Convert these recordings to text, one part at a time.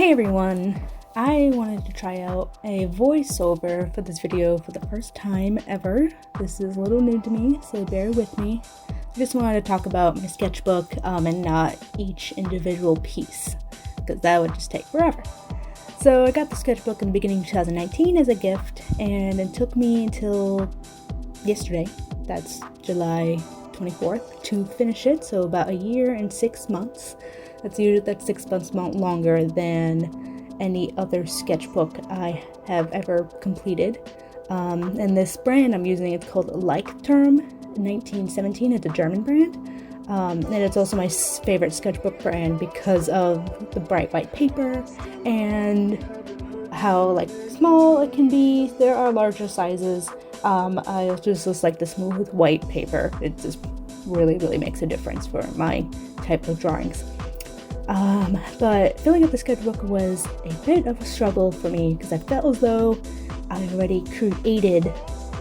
Hey everyone! I wanted to try out a voiceover for this video for the first time ever. This is a little new to me, so bear with me. I just wanted to talk about my sketchbook and not each individual piece, because that would just take forever. So I got the sketchbook in the beginning of 2019 as a gift, and it took me until yesterday, that's July 24th, to finish it, so about a year and 6 months. That's 6 months longer than any other sketchbook I have ever completed. And this brand I'm using, it's called Term 1917. It's a German brand. And it's also my favorite sketchbook brand because of the bright white paper and how small it can be. There are larger sizes. I just like the smooth white paper. It just really makes a difference for my type of drawings. But filling up the sketchbook was a bit of a struggle for me because I felt as though I already created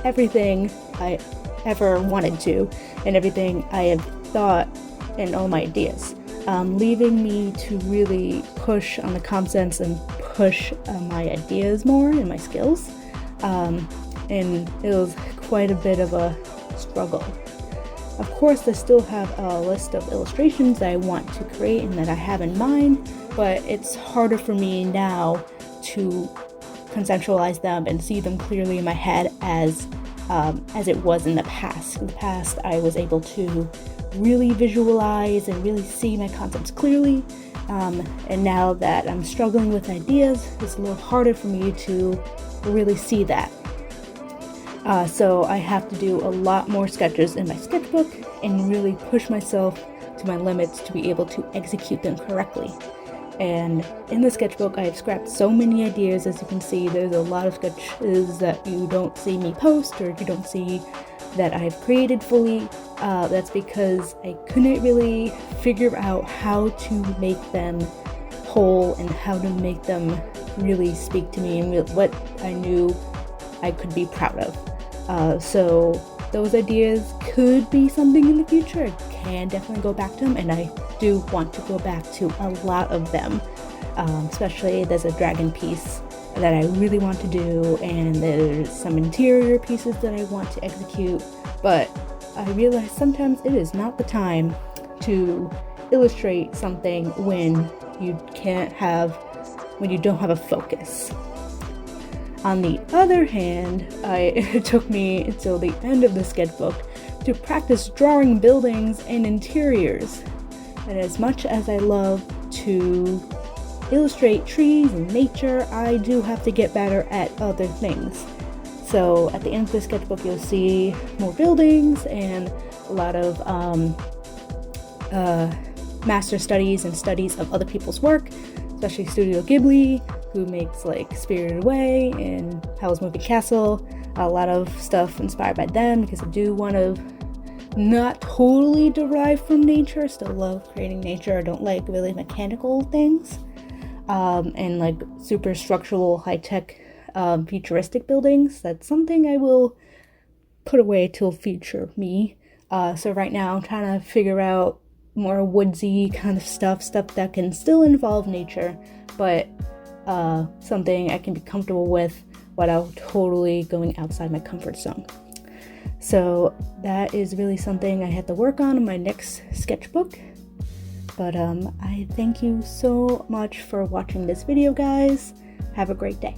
everything I ever wanted to and everything I have thought and all my ideas, leaving me to really push on the concepts and push my ideas more and my skills. And it was quite a bit of a struggle. Of course, I still have a list of illustrations that I want to create and that I have in mind, but it's harder for me now to conceptualize them and see them clearly in my head as it was in the past. In the past, I was able to really visualize and really see my concepts clearly, and now that I'm struggling with ideas, it's a little harder for me to really see that. So I have to do a lot more sketches in my sketchbook and really push myself to my limits to be able to execute them correctly. And in the sketchbook, I have scrapped so many ideas. As you can see, there's a lot of sketches that you don't see me post or you don't see that I've created fully. That's because I couldn't really figure out how to make them whole and how to make them really speak to me and what I knew I could be proud of. So those ideas could be something in the future. I can definitely go back to them, and I do want to go back to a lot of them. Especially there's a dragon piece that I really want to do, and there's some interior pieces that I want to execute, but I realize sometimes it is not the time to illustrate something when you don't have a focus. On the other hand, it took me until the end of the sketchbook to practice drawing buildings and interiors. And as much as I love to illustrate trees and nature, I do have to get better at other things. So at the end of the sketchbook, you'll see more buildings and a lot of master studies and studies of other people's work, especially Studio Ghibli, who makes Spirited Away and Howl's Moving Castle. A lot of stuff inspired by them because I do want to not totally derive from nature. I still love creating nature. I don't like really mechanical things and super structural, high-tech, futuristic buildings. That's something I will put away till future me. So right now I'm trying to figure out more woodsy kind of stuff that can still involve nature, but something I can be comfortable with without totally going outside my comfort zone. So that is really something I have to work on in my next sketchbook. But I thank you so much for watching this video, guys. Have a great day.